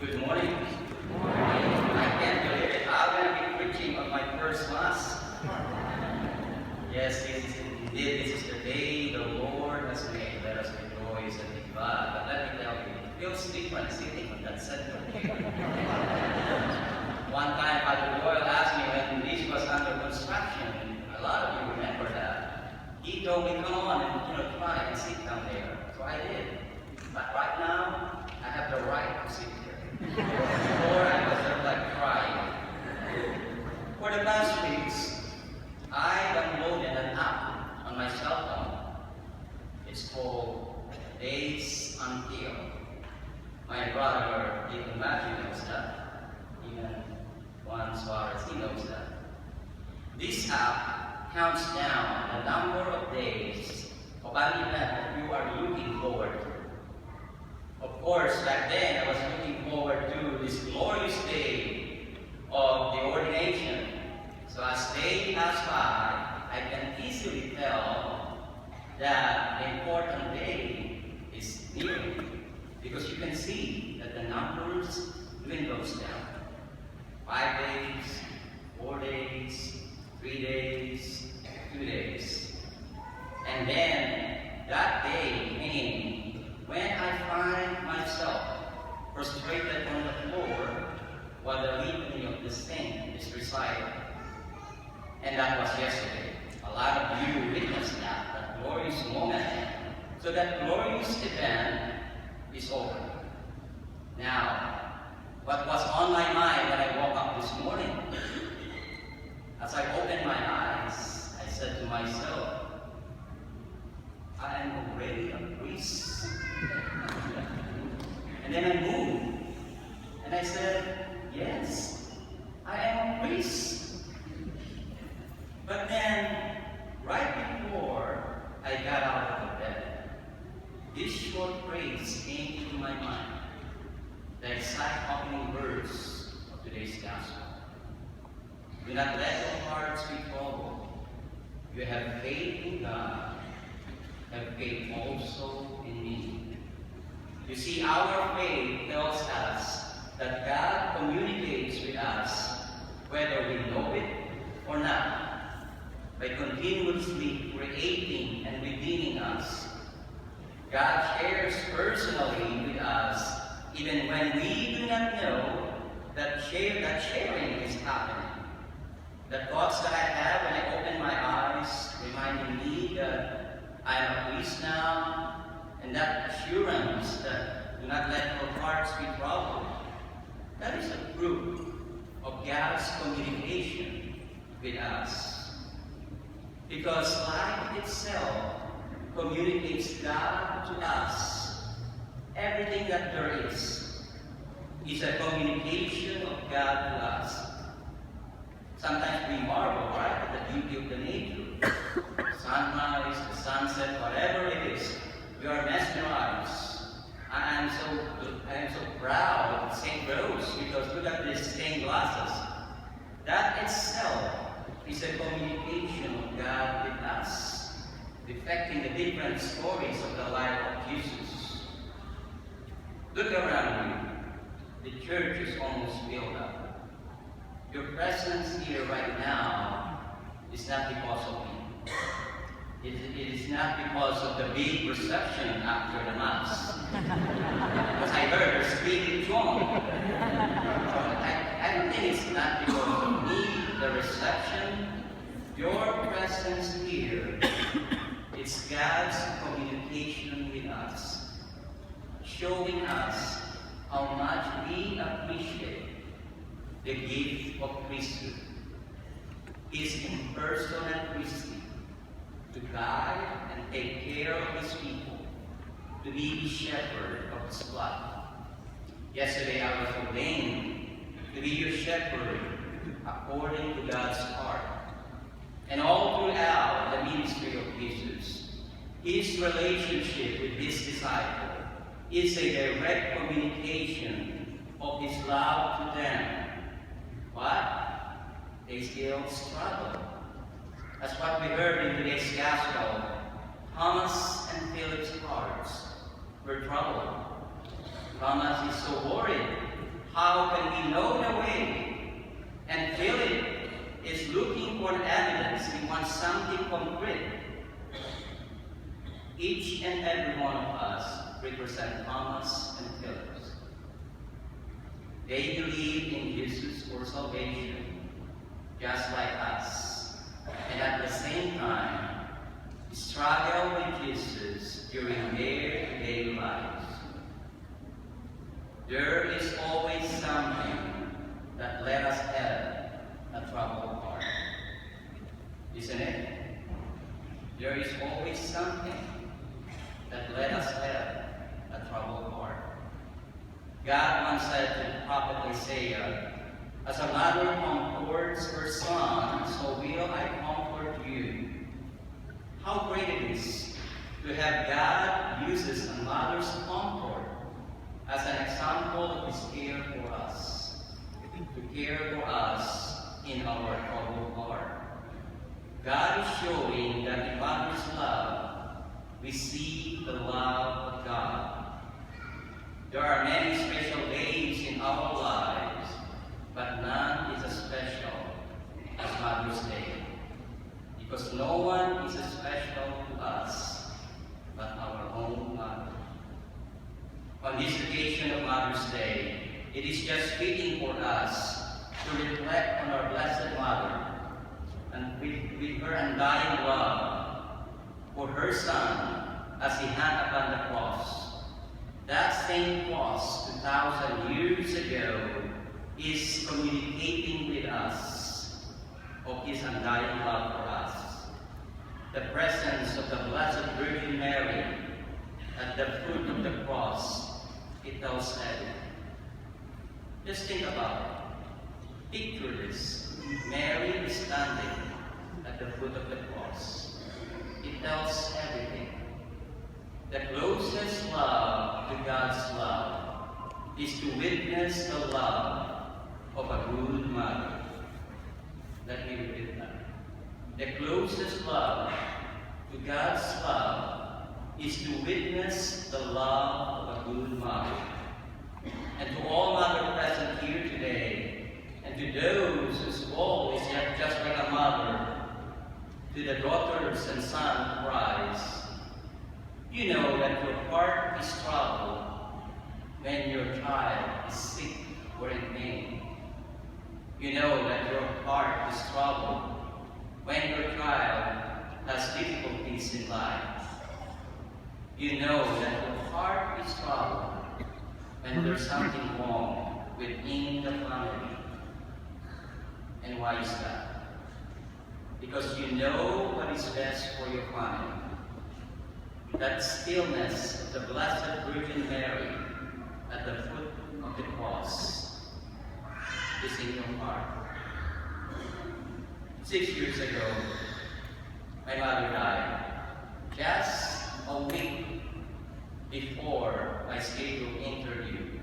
Good morning. I can't believe it. I'm going to be preaching on my first Mass. Yes, indeed, this is the day the Lord has made. Let us rejoice and be glad. But let me tell you, it feels different sitting on that center. One time, Father Doyle asked me when this was under construction, and a lot of you remember that. He told me, come on and try and sit down there. So I did. But right now, I have the right to sit here. Before I was sort of like crying. For the past weeks, I downloaded an app on my cell phone. It's called delos Santos. My brother, even Matthew, knows that. Even Juan Suarez, he knows that. This app counts down the number of days of an event that you are looking forward to. Of course, back then I was looking forward to this glorious day of the ordination. So as day passed by, I can easily tell that the important day is nearing, because you can see that the numbers dwindles down. 5 days, 4 days, 3 days, 2 days. And then that day came when I find myself prostrated on the floor while the litany of the saint is recited. And that was yesterday. A lot of you witnessed that glorious moment. So that glorious event is over. Now, what was on my mind when I woke up this morning? As I opened my eyes, I said to myself, I am already a priest. And then I moved, and I said, yes, I am a priest. But then, right before I got out of the bed, this short phrase came to my mind, the exact opening verse of today's Gospel. Do not let your hearts be troubled. You have faith in God, have faith also in me. You see, our faith tells us that God communicates with us whether we know it or not, by continuously creating and redeeming us. God shares personally with us even when we do not know that sharing is happening. The thoughts that I have when I open my eyes, reminding me that I am a priest now, and that assurance that do not let your hearts be troubled, that is a proof of God's communication with us. Because life itself communicates God to us. Everything that there is a communication of God to us. Sometimes we marvel, right, at the beauty of the nature. The sunrise, the sunset, whatever it is, we are mesmerized. I am so proud of St. Rose, because look at these stained glasses. That itself is a communication of God with us, reflecting the different stories of the life of Jesus. Look around you. The church is almost filled up. Your presence here right now is not because of me. It is not because of the big reception after the Mass. Because I heard there's big joy. So I don't think it's not because of me, the reception. Your presence here is God's communication with us, showing us how much we appreciate the gift of priesthood. His impersonal priesthood, to guide and take care of his people, to be the shepherd of his flock. Yesterday I was ordained to be your shepherd according to God's heart. And all throughout the ministry of Jesus, his relationship with his disciple is a direct communication of his love to them. But they still struggle. That's what we heard in today's Gospel. Thomas and Philip's hearts were troubled. Thomas is so worried How can we know the way? And Philip is looking for evidence. He wants something concrete. Each and every one of us represent Thomas and Philip. They believe in Jesus for salvation, just like us. And at the same time, struggle with Jesus during their daily lives. There is always something that let us have a troubled heart. Isn't it? There is always something that let us have a troubled heart. God once said to the prophet Isaiah, "As a mother comforts her son, so will I comfort you." How great it is to have God uses a mother's comfort as an example of His care for us, to care for us in our troubled heart. God is showing that in mother's love, we see the love of God. There are many special days in our lives, but none is as special as Mother's Day, because no one is as special to us but our own mother. On this occasion of Mother's Day, it is just fitting for us to reflect on our Blessed Mother and with her undying love for her Son as He hung upon the cross. That same cross 2,000 years ago is communicating with us of His undying love for us. The presence of the Blessed Virgin Mary at the foot of the cross, it tells everything. Just think about it. Picture this. Mary is standing at the foot of the cross. It tells everything. The closest love to God's love is to witness the love of a good mother. Let me repeat that. The closest love to God's love is to witness the love of a good mother. And to all mothers present here today, and to those whose role is just like a mother, to the daughters and sons of Christ, you know that your heart is troubled when your child is sick or in pain. You know that your heart is troubled when your child has difficulties in life. You know that your heart is troubled when there's something wrong within the family. And why is that? Because you know what is best for your family. That stillness of the Blessed Virgin Mary at the foot of the cross is in your heart. 6 years ago, my mother died. Just a week before my scheduled interview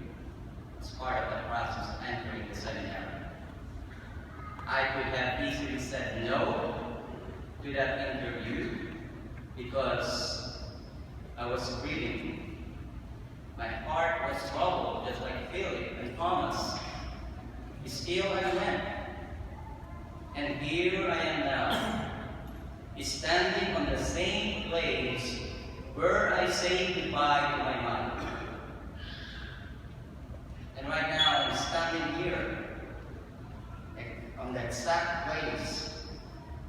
as part of the process of entering the seminary. I could have easily said no to that interview because I was grieving. My heart was troubled, just like Philip and Thomas. Still I went. And here I am now, standing on the same place where I say goodbye to my mother. And right now I'm standing here, on the exact place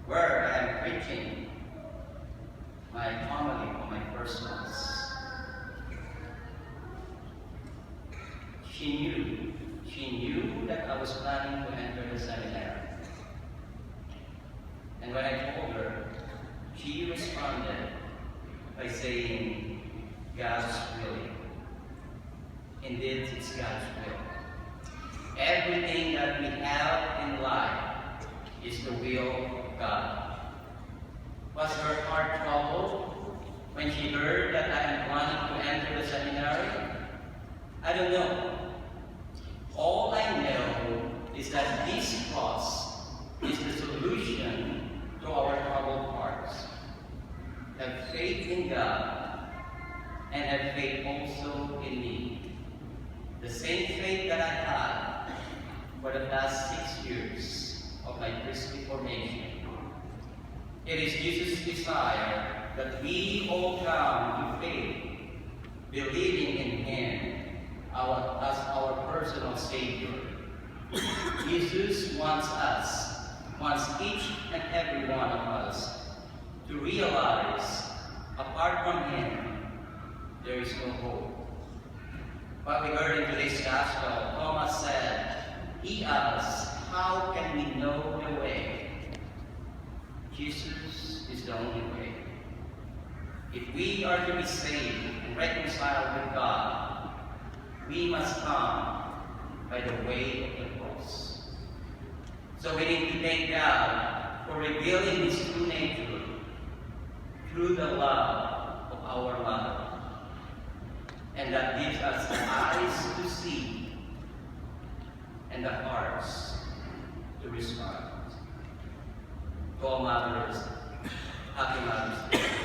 where I am preaching my homily for my first Mass. She knew that I was planning to enter the seminary. And when I told her, she responded by saying, God's will. Indeed, it's God's will. Everything that we have in life is the will of God. Was her heart troubled when she heard that I am planning to enter the seminary? I don't know. All I know is that this cross is the solution to our troubled hearts. Have faith in God and have faith also in me. The same faith that I had for the past 6 years of my priestly formation. It is Jesus' desire that we all come to faith, believing in Him as our personal Savior. Jesus wants each and every one of us to realize, apart from Him, there is no hope. But we heard in today's Gospel, Thomas said, he asked, how can we know the way? Jesus is the only way. If we are to be saved and reconciled with God, we must come by the way of the cross. So we need to thank God for revealing His true nature through the love of our Mother. And that gives us the eyes to see and the hearts to respond. To all mothers, happy Mother's Day.